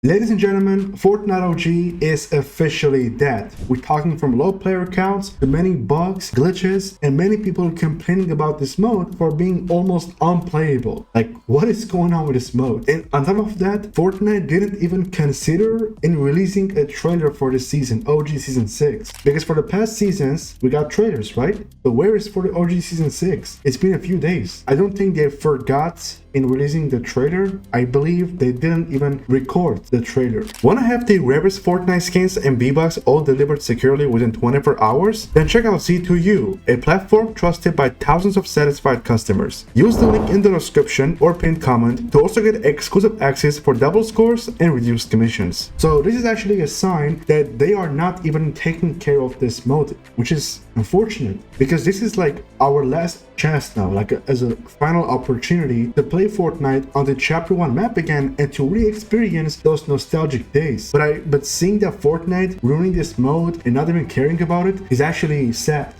Ladies and gentlemen, Fortnite OG is officially dead. We're talking from low player counts to many bugs, glitches, and many people complaining about this mode for being almost unplayable. Like, what is going on with this mode? And on top of that, Fortnite didn't even consider in releasing a trailer for this season, OG Season 6. Because for the past seasons, we got trailers, right? But where is for the OG Season 6? It's been a few days. I don't think they forgot in releasing the trailer. I believe they didn't even record the trailer. Wanna have the rarest Fortnite skins and V-Bucks all delivered securely within 24 hours? Then check out C2U, a platform trusted by thousands of satisfied customers. Use the link in the description or pinned comment to also get exclusive access for double scores and reduced commissions. So this is actually a sign that they are not even taking care of this mode, which is unfortunate because this is like our last chance now, like as a final opportunity to play Fortnite on the Chapter 1 map again and to re-experience those nostalgic days. But seeing that Fortnite ruining this mode and not even caring about it is actually sad.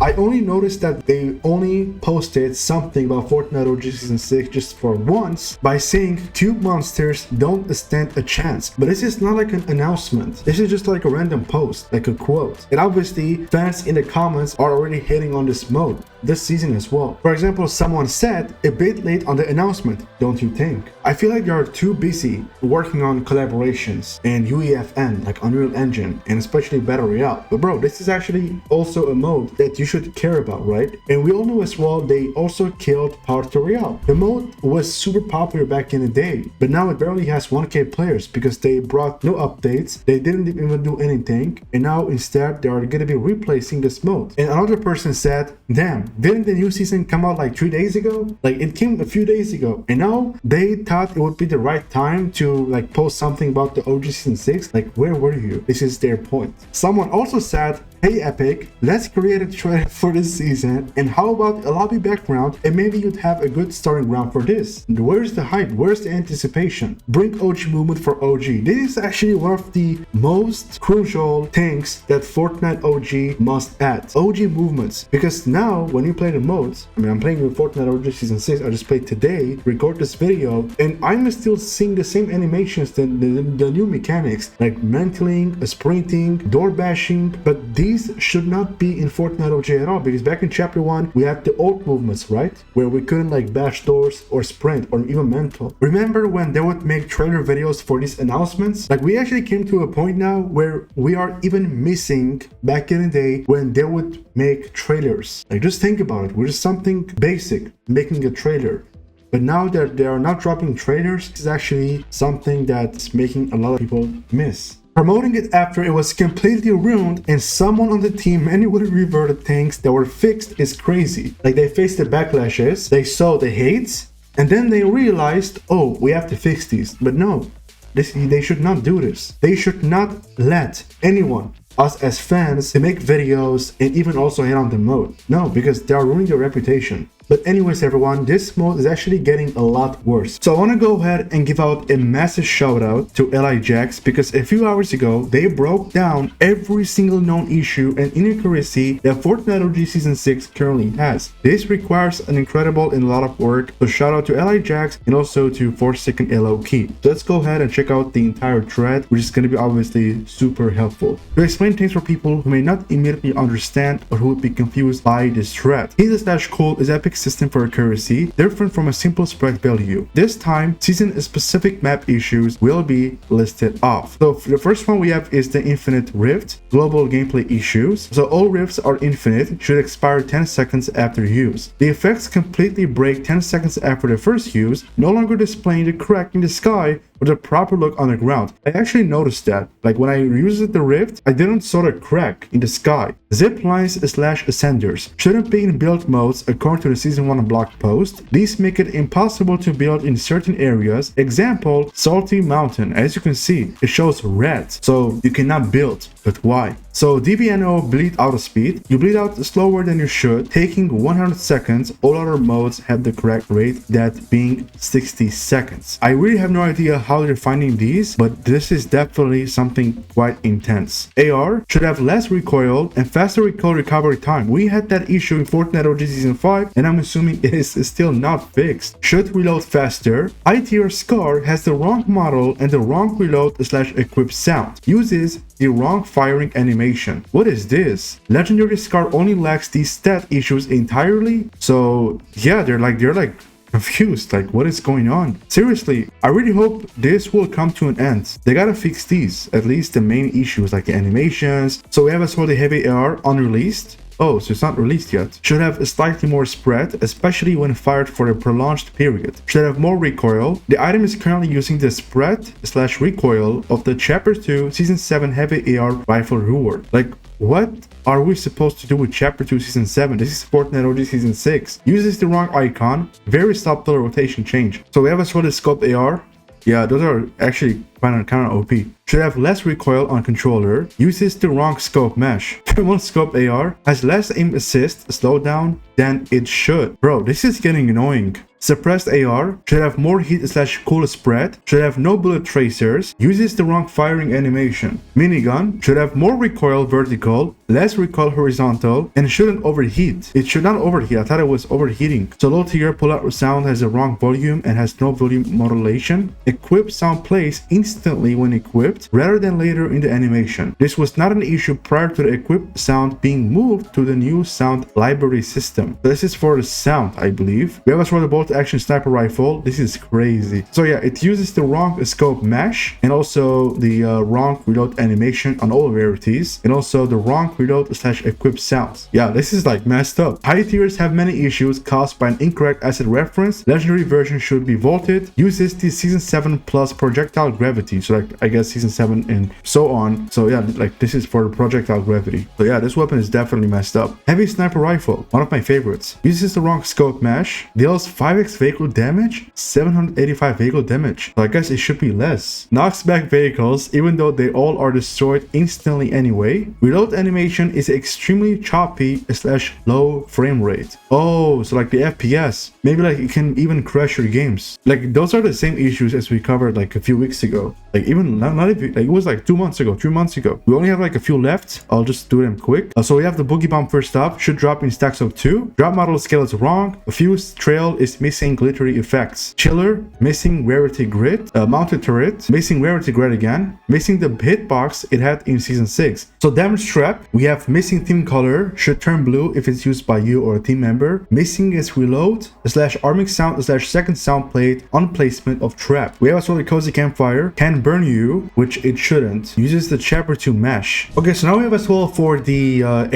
I only noticed that they only posted something about Fortnite OG Season 6 just for once by saying cube monsters don't stand a chance. But this is not like an announcement. This is just like a random post, like a quote. And obviously, fans in the comments are already hating on this mode this season as well. For example, someone said, a bit late on the announcement, don't you think? I feel like they are too busy working on collaborations and UEFN, like Unreal Engine, and especially Battle Royale. But bro, this is actually also a mode that you should care about, right? And we all know as well, they also killed Party Royale. The mode was super popular back in the day, but now it barely has 1k players because they brought no updates, they didn't even do anything, and now instead they are gonna be replacing this mode. And another person said, damn, didn't the new season come out like 3 days ago? Like, it came a few days ago, and now they thought it would be the right time to like post something about the OG Season 6. Like, where were you? This is their point. Someone also said, hey Epic, let's create a trailer for this season, and how about a lobby background, and maybe you'd have a good starting ground for this. Where's the hype? Where's the anticipation? Bring OG movement for OG. This is actually one of the most crucial things that Fortnite OG must add. OG movements. Because now, when you play the modes, I'm playing with Fortnite OG Season 6, I just played today, record this video, and I'm still seeing the same animations, the new mechanics, like mantling, sprinting, door bashing, but these should not be in Fortnite OG at all, because back in Chapter 1 we had the old movements, right, where we couldn't like bash doors or sprint or even mental. Remember when they would make trailer videos for these announcements? Like, we actually came to a point now where we are even missing back in the day when they would make trailers. Like, just think about it, we're just something basic, making a trailer. But now that they are not dropping trailers, this is actually something that's making a lot of people miss. Promoting it after it was completely ruined and someone on the team manually reverted things that were fixed is crazy. Like, they faced the backlashes, they saw the hates, and then they realized, oh, we have to fix these. But no, they should not do this. They should not let anyone, us as fans, to make videos and even also hate on the mode. No, because they are ruining their reputation. But anyways everyone, this mode is actually getting a lot worse. So I want to go ahead and give out a massive shout out to LIJax, because a few hours ago they broke down every single known issue and inaccuracy that Fortnite OG Season 6 currently has. This requires an incredible and a lot of work, so shout out to LIJax and also to 4second LOK. So let's go ahead and check out the entire thread, which is going to be obviously super helpful to explain things for people who may not immediately understand or who would be confused by this thread. He's/cool is Epic system for accuracy, different from a simple spread value. This time, season-specific map issues will be listed off. So the first one we have is the infinite rift, global gameplay issues. So all rifts are infinite, should expire 10 seconds after use. The effects completely break 10 seconds after the first use, no longer displaying the crack in the sky with a proper look on the ground. I actually noticed that, like when I used the rift, I didn't saw the crack in the sky. Zip lines/ascenders shouldn't be in build modes according to the Season 1 blog post. These make it impossible to build in certain areas. Example, Salty Mountain. As you can see, it shows red, so you cannot build. But why? So DBNO bleed out of speed. You bleed out slower than you should, taking 100 seconds. All other modes have the correct rate, that being 60 seconds. I really have no idea how how they're finding these, but this is definitely something quite intense. AR should have less recoil and faster recoil recovery time. We had that issue in Fortnite OG Season 5, and I'm assuming it is still not fixed. Should reload faster. I-tier Scar has the wrong model and the wrong reload/equip sound. Uses the wrong firing animation. What is this? Legendary Scar only lacks these stat issues entirely? So yeah, they're like confused, like what is going on? Seriously, I really hope this will come to an end. They gotta fix these, at least the main issues like the animations. So we have as well the heavy AR unreleased. Oh, so it's not released yet. Should have a slightly more spread, especially when fired for a prolonged period. Should have more recoil. The item is currently using the spread/recoil of the Chapter 2 Season 7 heavy AR rifle reward. Like, what are we supposed to do with Chapter 2 Season 7? This is Fortnite OG Season 6. Uses the wrong icon. Very subtle rotation change. So we have as well the scope AR. Yeah, those are actually kind of OP. Should have less recoil on controller. Uses the wrong scope mesh. Thermal scope AR has less aim assist slowdown than it should. Bro, this is getting annoying. Suppressed AR should have more heat/cool spread, should have no bullet tracers, uses the wrong firing animation. Minigun should have more recoil vertical, less recoil horizontal, and shouldn't overheat. It should not overheat. I thought it was overheating. So low tier pull-out sound has the wrong volume and has no volume modulation. Equipped sound plays instantly when equipped rather than later in the animation. This was not an issue prior to the equipped sound being moved to the new sound library system. So this is for the sound, I believe. We have as well the bolt action sniper rifle. This is crazy. So yeah, it uses the wrong scope mesh and also the wrong reload animation on all rarities and also the wrong reload/equip sounds. Yeah, this is like messed up. High tiers have many issues caused by an incorrect asset reference. Legendary version should be vaulted. Uses the Season 7 plus projectile gravity. So like I guess Season 7 and so on. So yeah, like this is for the projectile gravity. So yeah, this weapon is definitely messed up. Heavy sniper rifle, one of my favorites. Uses the wrong scope mesh. Deals 5x vehicle damage, 785 vehicle damage. So I guess it should be less. Knocks back vehicles even though they all are destroyed instantly anyway. Reload animation is extremely choppy/low frame rate. Oh, so like the FPS. Maybe like it can even crash your games. Like those are the same issues as we covered like a few weeks ago. Like even not even, like it was like 2 months ago, 3 months ago. We only have like a few left. I'll just do them quick. So we have the boogie bomb first up. Should drop in stacks of 2. Drop model scale is wrong. Fuse trail is missing glittery effects. Chiller missing rarity grid. Mounted turret missing rarity grid again. Missing the hitbox it had in Season 6. So damage trap, we have missing theme color. Should turn blue if it's used by you or a team member. Missing is reload/arming sound/second sound plate on placement of trap. We have also the cozy campfire. Can burn you, which it shouldn't. Uses the Chapter 2 mesh. Okay, so now we have as well for the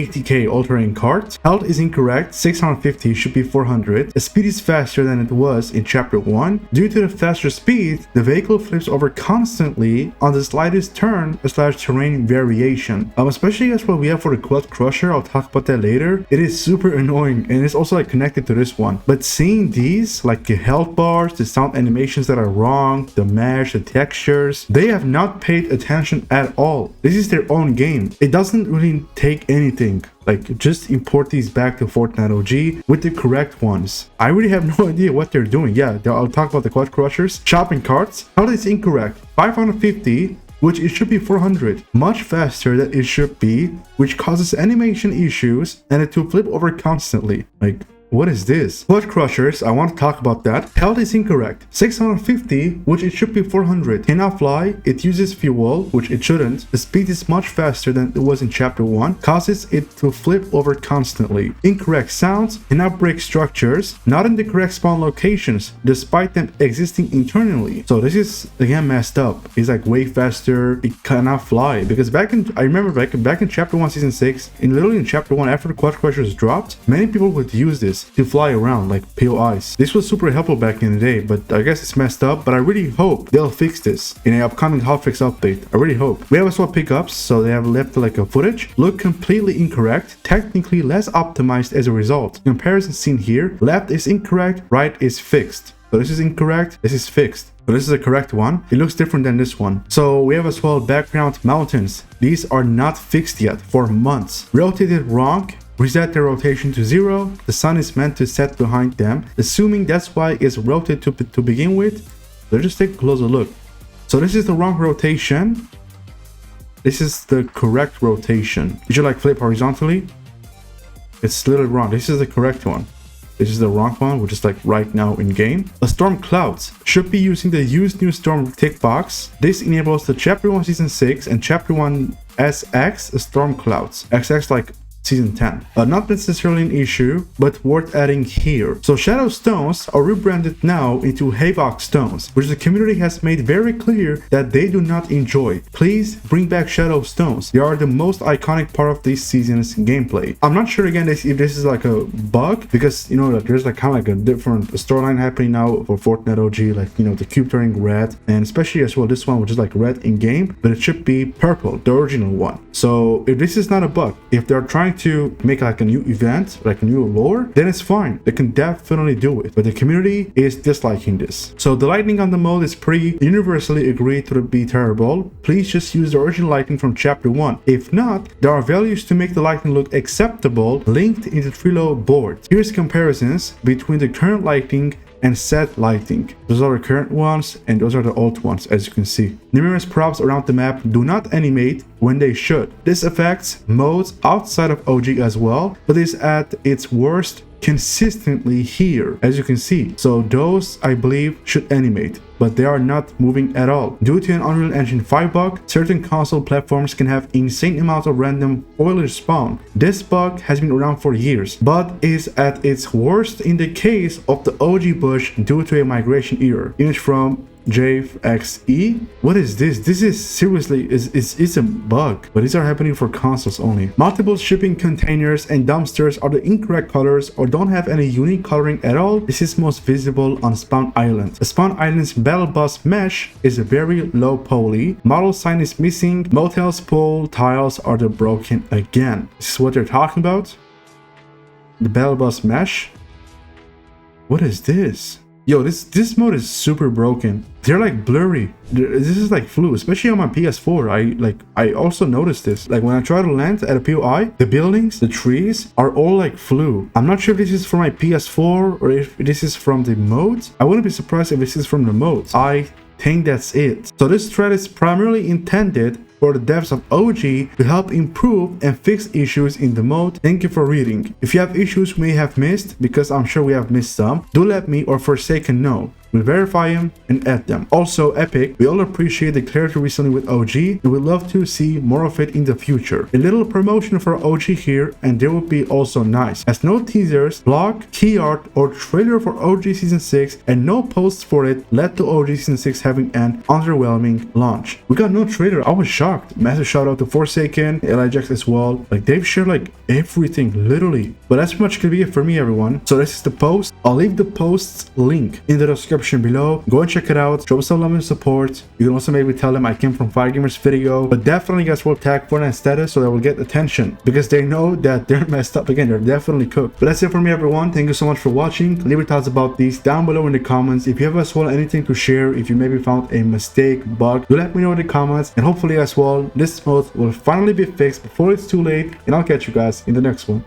80k all-terrain cart. Health is incorrect. 650 should be 400. The speed is faster than it was in Chapter 1. Due to the faster speed, the vehicle flips over constantly on the slightest turn/terrain variation. Especially as what we have for the quad crusher. I'll talk about that later. It is super annoying and it's also like connected to this one. But seeing these, like the health bars, the sound animations that are wrong, the mesh, the textures, they have not paid attention at all. This is their own game. It doesn't really take anything. Like, just import these back to Fortnite OG with the correct ones. I really have no idea what they're doing. Yeah, I'll talk about the quad crushers. Shopping carts. How is incorrect? 550, which it should be 400. Much faster than it should be, which causes animation issues and it to flip over constantly. Like, what is this? Quad crushers, I want to talk about that. Health is incorrect. 650, which it should be 400. Cannot fly. It uses fuel, which it shouldn't. The speed is much faster than it was in Chapter 1. Causes it to flip over constantly. Incorrect sounds. Cannot break structures. Not in the correct spawn locations, despite them existing internally. So this is again messed up. It's like way faster. It cannot fly. Because I remember back in Chapter 1 Season 6, literally in Chapter 1 after the quad crushers dropped, many people would use this to fly around like POIs. This was super helpful back in the day, but I guess it's messed up. But I really hope they'll fix this in an upcoming hotfix update. I really hope. We have as well pickups, so they have left like a footage. Look completely incorrect, technically less optimized as a result. Comparison seen here, left is incorrect, right is fixed. So this is incorrect, this is fixed. So this is the correct one. It looks different than this one. So we have as well background mountains. These are not fixed yet for months. Rotated wrong. Reset their rotation to 0. The sun is meant to set behind them, assuming that's why it's rotated to begin with. Let's just take a closer look. So this is the wrong rotation. This is the correct rotation. You should like flip horizontally. It's literally wrong. This is the correct one. This is the wrong one, which is like right now in game. A storm clouds should be using the use new storm tick box. This enables the chapter 1 season 6 and chapter 1 SX storm clouds. XX like season 10. Not necessarily an issue, but worth adding here. So Shadow Stones are rebranded now into Havoc Stones, which the community has made very clear that they do not enjoy. Please bring back Shadow Stones. They are the most iconic part of this season's gameplay. I'm not sure again if this is like a bug, because you know that there's like kind of like a different storyline happening now for Fortnite OG, like you know the cube turning red, and especially as well this one which is like red in game, but it should be purple, the original one. So if this is not a bug, if they're trying to make like a new event, like a new lore, then it's fine. They can definitely do it. But the community is disliking this. So the lighting on the mode is pretty universally agreed to be terrible. Please just use the original lighting from chapter 1. If not, there are values to make the lighting look acceptable linked in the Trello board. Here's comparisons between the current lighting and set lighting. Those are the current ones and those are the old ones, as you can see. Numerous props around the map do not animate when they should. This affects modes outside of OG as well, but is at its worst consistently here, as you can see. So those I believe should animate, but they are not moving at all. Due to an Unreal Engine 5 bug, certain console platforms can have insane amounts of random foliage spawn. This bug has been around for years, but is at its worst in the case of the OG bush due to a migration error. Image from JFXE. What is this? This is seriously it's a bug, but these are happening for consoles only. Multiple shipping containers and dumpsters are the incorrect colors or don't have any unique coloring at all. This is most visible on Spawn Island. The Spawn Island's battle bus mesh is a very low poly. Model sign is missing. Motel's pool tiles are the broken again. This is what they're talking about. The battle bus mesh. What is this? Yo, this mode is super broken. They're like blurry. This is like flu, especially on my PS4. I also noticed this. Like when I try to land at a POI, the buildings, the trees are all like flu. I'm not sure if this is from my PS4 or if this is from the modes. I wouldn't be surprised if this is from the modes. I think that's it. So this thread is primarily intended for the devs of OG to help improve and fix issues in the mode. Thank you for reading. If you have issues we may have missed, because I'm sure we have missed some, do let me or Forsaken know. We'll verify them and add them. Also, Epic, we all appreciate the clarity recently with OG and we'd love to see more of it in the future. A little promotion for OG here and there would be also nice, as no teasers, blog, key art or trailer for OG Season 6 and no posts for it led to OG Season 6 having an underwhelming launch. We got no trailer. I was shocked. Massive shout out to Forsaken, Elijah as well. Like they've shared like everything, literally. But that's pretty much gonna be it for me, everyone. So this is the post. I'll leave the post's link in the description below. Go and check it out. Show some love and support. You can also maybe tell them I came from Firegamer's video, but definitely guys will tag Fortnite status so they will get attention because they know that they're messed up. Again, they're definitely cooked. But that's it for me, everyone. Thank you so much for watching. Leave your thoughts about these down below in the comments. If you have as well anything to share, if you maybe found a mistake, bug, do let me know in the comments, and hopefully as well this mode will finally be fixed before it's too late, and I'll catch you guys in the next one.